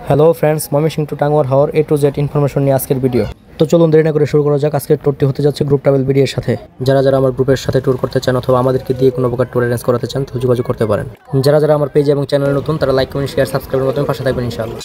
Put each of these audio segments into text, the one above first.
Hello friends, Mymensingh to Tanguar Haor A to Z information নিয়ে আজকের video. তো চলুন দেরি না করে শুরু করা যাক। আজকের ট্যুরটি হতে যাচ্ছে গ্রুপ ট্রাভেল ভিডিওর সাথে। যারা আমার গ্রুপের সাথে ট্যুর করতে চান অথবা আমাদেরকে দিয়ে কোনো প্রকার ট্যুর অ্যারেঞ্জ করাতে চান তো যোগাযোগ করতে পারেন। যারা আমার পেজ এবং চ্যানেলে নতুন তারা লাইক কমেন্ট শেয়ার সাবস্ক্রাইবের মাধ্যমে পাশে থাকবেন ইনশাআল্লাহ।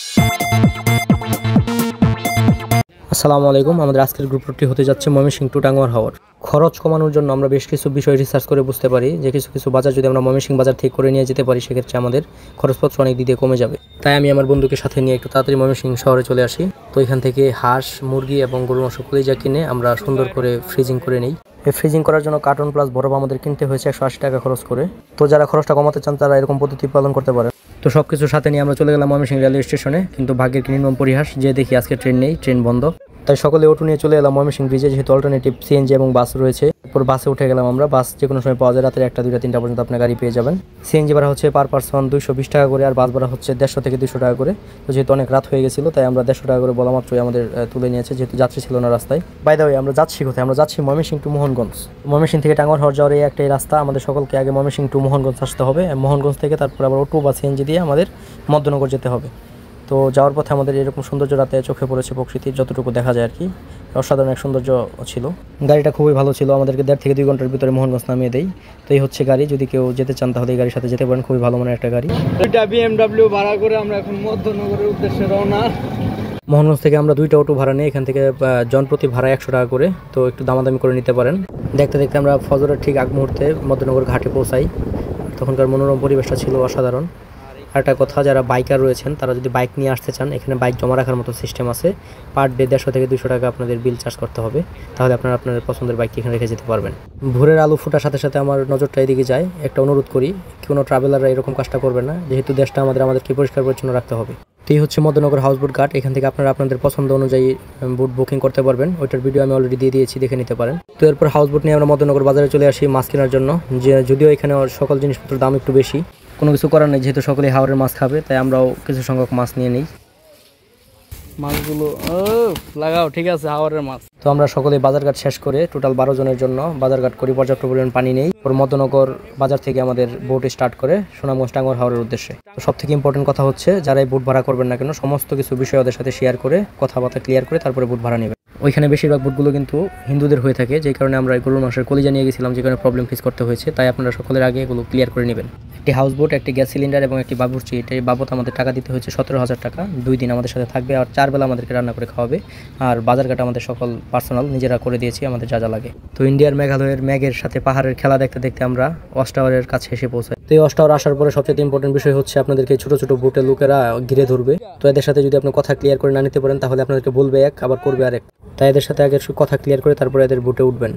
আসসালামু আলাইকুম। আমাদের আজকের গ্রুপ ট্যুরটি হতে যাচ্ছে ময়মনসিংহ টু টাঙ্গুয়ার হাওর। খরচ কমানোর জন্য আমরা বেশ কিছু বিষয় রিসার্চ করে বুঝতে পারি যে কিছু বাজার যদি আমরা ময়মনসিংহ বাজার থেকে করে নিয়ে যেতে পারি সেক্ষেত্রে আমাদের খরচপত্র অনেক দিক দিয়ে কমে যাবে। তাই আমি আমার বন্ধুকে সাথে নিয়ে একটু তাড়াতাড়ি ময়মনসিংহ শহরে চলে আসি। তো এখান থেকে হাঁস, মুরগি এবং গরুর মাংস কলিজা কিনে আমরা সুন্দর করে ফ্রিজিং করে নিই। এই ফ্রিজিং করার জন্য কার্টন প্লাস বরফ আমাদের কিনতে হয়েছে 180 টাকা খরচ করে। তো যারা খরচটা কমাতে চান তারা এরকম পদ্ধতি পালন করতে পারে। তো সবকিছু সাথে নিয়ে আমরা চলে গেলাম ময়মনসিংহ রেলওয়ে স্টেশনে, কিন্তু ভাগ্যের কি নির্মম পরিহাস যে দেখি আজকে ট্রেন নেই, ট্রেন বন্ধ। তাই সকলে অটো নিয়ে চলে এলাম ময়মনসিংহ ব্রিজে, যেহেতু অল্টারনেটিভ সিএনজি এবং বাস রয়েছে। এরপর বাসে উঠে গেলাম আমরা। বাস যে কোনো সময় পাওয়া যায়, রাতের 1টা, 2টা, 3টা পর্যন্ত আপনার গাড়ি পেয়ে যাবেন। সিএনজি ভাড়া হচ্ছে পার পারসন 220 টাকা করে, আর বাস ভাড়া হচ্ছে 150 থেকে 200 টাকা করে। তো যেহেতু অনেক রাত হয়ে গেছিলো তাই আমরা 150 টাকা করে বলা মাত্রই আমাদের তুলে নিয়েছে, যেহেতু যাত্রী ছিল না রাস্তায়। বাই দ্য ওয়ে, আমরা যাচ্ছি কোথায়? আমরা যাচ্ছি ময়মনসিংহ টু মোহনগঞ্জ। ময়মনসিংহ থেকে টাঙ্গুয়ার হাওর যাওয়ার এই একটাই রাস্তা। আমাদের সকলকে আগে ময়মনসিংহ টু মোহনগঞ্জ আসতে হবে। মোহনগঞ্জ থেকে তারপর আবার অটো বা সিএনজি দিয়ে আমাদের মধ্যনগর যেতে হবে। তো যাওয়ার পথে আমাদের এরকম সৌন্দর্য রাতে চোখে পড়েছে, প্রকৃতির যতটুকু দেখা যায় আর কি। অসাধারণ এক সৌন্দর্য ছিল। গাড়িটা খুবই ভালো ছিল, আমাদেরকে 1.5 থেকে 2 ঘন্টার ভিতরে মোহনগঞ্জ নামিয়ে দেয়। তো এই হচ্ছে গাড়ি, যদি কেউ যেতে চান তাহলে এই গাড়ির সাথে যেতে পারেন। খুবই ভালো মানের একটা গাড়ি। এটা BMW ভাড়া করে আমরা এখন মধ্যনগরের উদ্দেশ্যে রওনা। মোহনগঞ্জ থেকে আমরা 2টা অটো ভাড়া নিই। এখান থেকে জনপ্রতি ভাড়া 100 টাকা করে। তো একটু দামাদামি করে নিতে পারেন। দেখতে দেখতে আমরা ফজরের ঠিক আগ মুহূর্তে মধ্যনগর ঘাটে পৌঁছাই। তখনকার মনোরম পরিবেশটা ছিল অসাধারণ। আরেকটা কথা, যারা বাইকার রয়েছেন তারা যদি বাইক নিয়ে আসতে চান, এখানে বাইক জমা রাখার মতো সিস্টেম আছে। পার ডে 150 থেকে 200 টাকা আপনাদের বিল চার্জ করতে হবে। তাহলে আপনারা আপনার পছন্দের বাইকটি এখানে রেখে যেতে পারবেন। ভোরের আলো ফোটার সাথে সাথে আমার নজরটা এদিকে যায়। একটা অনুরোধ করি, কোনো ট্রাভেলাররা এরকম কাজটা করবে না, যেহেতু দেশটা আমাদেরকে পরিষ্কার পরিচ্ছন্ন রাখতে হবে। তো এই হচ্ছে মধ্যনগর হাউসবোট ঘাট। এখান থেকে আপনারা আপনাদের পছন্দ অনুযায়ী বুট বুকিং করতে পারবেন। ওইটার ভিডিও আমি অলরেডি দিয়ে দিয়েছি, দেখে নিতে পারেন। তো এরপর হাউসবোট নিয়ে আমরা মধ্যনগর বাজারে চলে আসি মাছ কেনার জন্য। যদিও এখানে সকল জিনিসপত্রের দাম একটু বেশি, কোনো কিছু করার নেই, যেহেতু সকলে হাওরের মাছ খাবে তাই আমরাও কিছু সংখ্যক মাছ নিয়ে নিই। মাছগুলো লাগাও, ঠিক আছে, হাওরের মাছ। তো আমরা সকলে বাজারঘাট শেষ করে টোটাল 12 জনের জন্য বাজারঘাট করি, পর্যাপ্ত পরিমাণ পানি নেই। ওর মধ্যনগর বাজার থেকে আমাদের বোট স্টার্ট করে সুনামগঞ্জ টাঙ্গুয়ার হাওরের উদ্দেশ্যে। তো সব থেকে ইম্পর্টেন্ট কথা হচ্ছে, যারা এই বোট ভাড়া করবেন না কেন সমস্ত কিছু বিষয় ওদের সাথে শেয়ার করে কথাবার্তা ক্লিয়ার করে তারপরে বোট ভাড়া নেবেন। ওইখানে বেশিরভাগ বোটগুলো কিন্তু হিন্দুদের হয়ে থাকে, যে কারণে আমরা গরুর মাংসের কলিজা নিয়ে গেছিলাম, যে কারণে প্রবলেম ফেস করতে হয়েছে। তাই আপনারা সকলের আগে এগুলো ক্লিয়ার করে নেবেন। একটি হাউস বোট, একটি গ্যাস সিলিন্ডার এবং একটি বাবুর্চি, এটাই বাবদ আমাদের টাকা দিতে হয়েছে 17,000 টাকা। 2 দিন আমাদের সাথে থাকবে আর 4 বেলা আমাদেরকে রান্না করে খাওয়াবে। আর বাজারঘাট আমাদের সকল পার্সোনাল নিজেরা করে দিয়েছি, আমাদের যা যা লাগে। তো ইন্ডিয়ার মেঘালয়ের মেঘের সাথে পাহাড়ের খেলা দেখতে দেখতে আমরা ওয়াচ টাওয়ারের কাছে এসে পৌঁছাই। তো এই ওয়াচ টাওয়ার আসার পরে সবচেয়ে ইম্পর্টেন্ট বিষয় হচ্ছে আপনাদেরকে ছোট ছোট বোটে লোকেরা ঘিরে ধরবে। তো এদের সাথে যদি আপনি কথা ক্লিয়ার করে না নিতে পারেন তাহলে আপনাদেরকে বলবে এক, আবার করবে আরেক। তাই এদের সাথে আগে কথা ক্লিয়ার করে তারপরে এদের বোটে উঠবেন।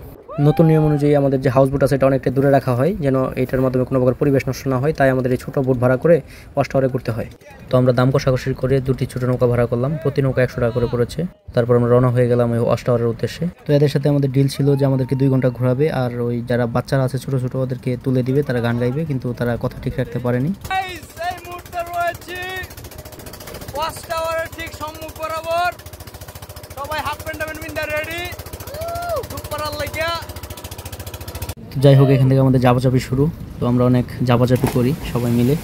নতুন নিয়ম অনুযায়ী আমাদের যে হাউস বোট আছে এটা অনেকটা দূরে রাখা হয়, যেন এটার মাধ্যমে কোনো প্রকার পরিবেশ নষ্ট না হয়। তাই আমাদের এই ছোট বোট ভাড়া করে ওয়াচ টাওয়ারে ঘুরতে হয়। তো আমরা দাম কষাকষি করে 2টি ছোট নৌকা ভাড়া করলাম, প্রতি নৌকা 100 টাকা করে পড়েছে। তারপর আমরা রওনা হয়ে গেলাম ওই ওয়াচ টাওয়ারের উদ্দেশ্যে। তো এদের সাথে আমাদের ডিল ছিল যে আমাদেরকে 2 ঘন্টা ঘোরাবে, আর ওই যারা বাচ্চারা আছে ছোট ছোট ওদেরকে তুলে দিবে, তারা গান গাইবে, কিন্তু তারা কথা ঠিক রাখতে পারেনি। এই মুহূর্তে রয়েছে ওয়াচ টাওয়ারের ঠিক সম্মুখ বরাবর। সবাই হাফ প্যান্ট বিন্দা রেডি দুপারার লাগিয়া। যাই হোক, এখান থেকে আমাদের জাপাচাপি শুরু। তো আমরা অনেক জাপাচাপি করি সবাই মিলে।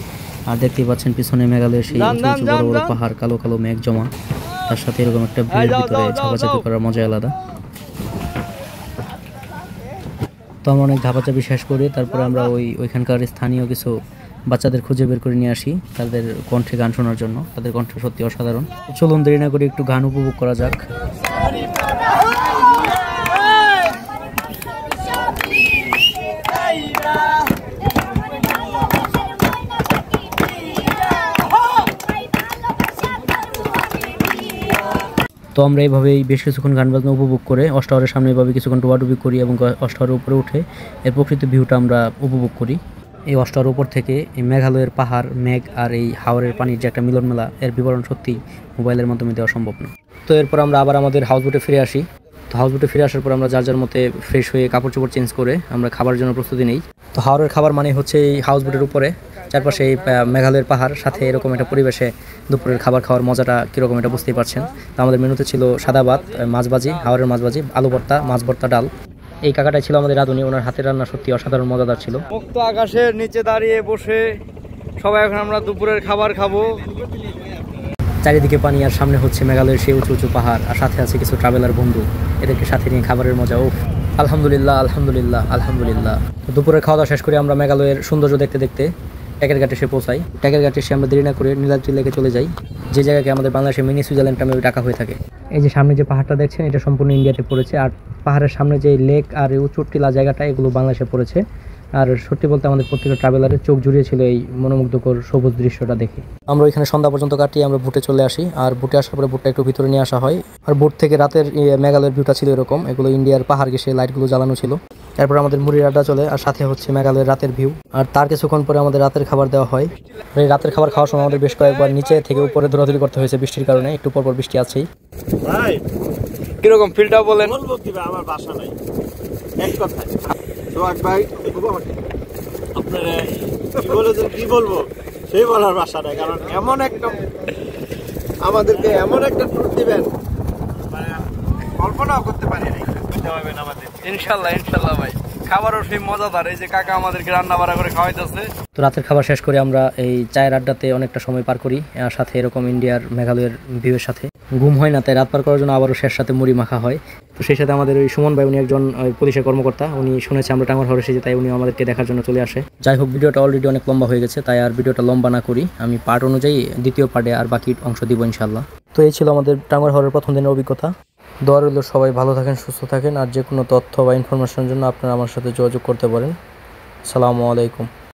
আর দেখতেই পাচ্ছেন পিছনে মেঘালয়ের সেই বড় বড় পাহাড়, কালো কালো মেঘ জমা, তার সাথে এরকম একটা ভিড়ের ভিতরে ঝাপাচাপি করার মজা আলাদা। তো আমরা অনেক ঝাপাচাপি শেষ করি, তারপরে আমরা ওইখানকার স্থানীয় কিছু বাচ্চাদের খুঁজে বের করে নিয়ে আসি তাদের কণ্ঠে গান শোনার জন্য। তাদের কণ্ঠ সত্যি অসাধারণ। চলুন দেরি না করে একটু গান উপভোগ করা যাক। তো আমরা এইভাবেই বেশ কিছুক্ষণ গান বাজনা উপভোগ করে ওয়াচ টাওয়ারের সামনে এভাবে কিছুক্ষণ ডুবাডুবি করি এবং ওয়াচ টাওয়ারের উপরে উঠে এর প্রকৃত ভিউটা আমরা উপভোগ করি। এই ওয়াচ টাওয়ারের উপর থেকে এই মেঘালয়ের পাহাড়, মেঘ আর এই হাওরের পানির যে একটা মিলন মেলা, এর বিবরণ সত্যি মোবাইলের মাধ্যমে দেওয়া সম্ভব না। তো এরপর আমরা আবার আমাদের হাউস বোটে ফিরে আসি। তো হাউস বোটে ফিরে আসার পর আমরা যার মতে ফ্রেশ হয়ে কাপড় চোপড় চেঞ্জ করে আমরা খাবারের জন্য প্রস্তুতি নেই। তো হাওরের খাবার মানে হচ্ছে এই হাউস বোটের উপরে চারপাশে এই মেঘালয়ের পাহাড়, সাথে এরকম একটা পরিবেশে দুপুরের খাবার খাওয়ার মজাটা কীরকম এটা বুঝতেই পারছেন। তো আমাদের মেনুতে ছিল সাদা ভাত, মাছ ভাজি, হাওরের মাছ ভাজি, আলু ভর্তা, মাছ ভর্তা, ডাল। এই কাকাটাই ছিল আমাদের রাঁধুনি, ওনার হাতের রান্না সত্যি অসাধারণ মজাদার ছিল। মুক্ত আকাশের নিচে দাঁড়িয়ে বসে সবাই এখন আমরা দুপুরের খাবার খাবো। চারিদিকে পানি আর সামনে হচ্ছে মেঘালয়ের সেই উঁচু উঁচু পাহাড় আর সাথে আছে কিছু ট্রাভেলার বন্ধু, এদেরকে সাথে নিয়ে খাবারের মজা। ও আলহামদুলিল্লাহ আলহামদুলিল্লাহ আলহামদুলিল্লাহ। দুপুরে খাওয়া দাওয়া শেষ করে আমরা মেঘালয়ের সৌন্দর্য দেখতে দেখতে ট্যাকের ঘাটে এসে পৌঁছাই। ট্যাকের ঘাটে এসে আমরা দেরি না করে নীলাদ্রি লেকে চলে যাই, যে জায়গাকে আমাদের বাংলাদেশের মিনি সুইজারল্যান্ড নামে ডাকা হয়ে থাকে। এই যে সামনে যে পাহাড়টা দেখছেন এটা সম্পূর্ণ ইন্ডিয়াতে পড়েছে, আর পাহাড়ের সামনে যে লেক আর এই উঁচু টিলা জায়গাটা এগুলো বাংলাদেশে পড়েছে। আর সত্যি বলতে আমাদের প্রত্যেকটা ট্রাভেলারের চোখ জুড়িয়েছিল এই মনোমুগ্ধকর সবুজ দৃশ্যটা দেখে। আমরা এখানে সন্ধ্যা পর্যন্ত কাটিয়ে আমরা বুটে চলে আসি, আর বুটে আসার পরে বুটটা একটু ভিতরে নিয়ে আসা হয়। আর বুট থেকে রাতের মেঘালয়ের ভিউটা ছিল এরকম, এগুলো ইন্ডিয়ার পাহাড় ঘেঁষে লাইটগুলো জ্বালানো ছিল। তারপর আমাদের মুড়ির আড্ডা চলে, আর সাথে হচ্ছে মেঘালয়ের রাতের ভিউ। আর তার কিছুক্ষণ পরে আমাদের রাতের খাবার দেওয়া হয়। এই রাতের খাবার খাওয়ার সময় আমাদের বেশ কয়েকবার নিচে থেকে উপরে দৌড়াদৌড়ি করতে হয়েছে বৃষ্টির কারণে, একটু পরপর বৃষ্টি আছেই। ভাই কিরকম ফিলটা বলেন? বলবো কি ভাই, আমার বাসা নাই এক কথায়। সোহাগ ভাই আপনারা কি বলেছেন, কি বলবো সেই বলার বাসা নাই, কারণ এমন একটা আমাদেরকে এমন একটা ট্যুর দিবেন মানে কল্পনাও করতে পারি নাই। আমাদের ইনশাল্লাহ ইনশাল্লাহ ভাই, খাবারও সেই মজাদার। এই যে কাকা আমাদেরকে রান্না বাড়া করে খাওয়াইতেছে। তো রাতের খাবার শেষ করে আমরা এই চায়ের আড্ডাতে অনেকটা সময় পার করি, আর সাথে এরকম ইন্ডিয়ার মেঘালয়ের ভিউয়ের সাথে ঘুম হয় না, তাই রাত পার করার জন্য আবারও শেষ সাথে মুড়ি মাখা হয়। তো সেই সাথে আমাদের ওই সুমন ভাই, উনি একজন পুলিশের কর্মকর্তা, উনি শুনেছে আমরা টাঙ্গর হাওর এসেছি, তাই উনি আমাদেরকে দেখার জন্য চলে আসে। যাই হোক, ভিডিওটা অলরেডি অনেক লম্বা হয়ে গেছে, তাই আর ভিডিওটা লম্বা না করি, আমি পার্ট অনুযায়ী দ্বিতীয় পার্টে আর বাকি অংশ দিব ইনশাল্লাহ। তো এই ছিল আমাদের টাঙ্গর হাওরের প্রথম দিনের অভিজ্ঞতা। দোয়া রইল সবাই ভালো থাকেন, সুস্থ থাকেন, আর যে কোনো তথ্য বা ইনফরমেশনের জন্য আপনারা আমার সাথে যোগাযোগ করতে পারেন। আসসালামু আলাইকুম।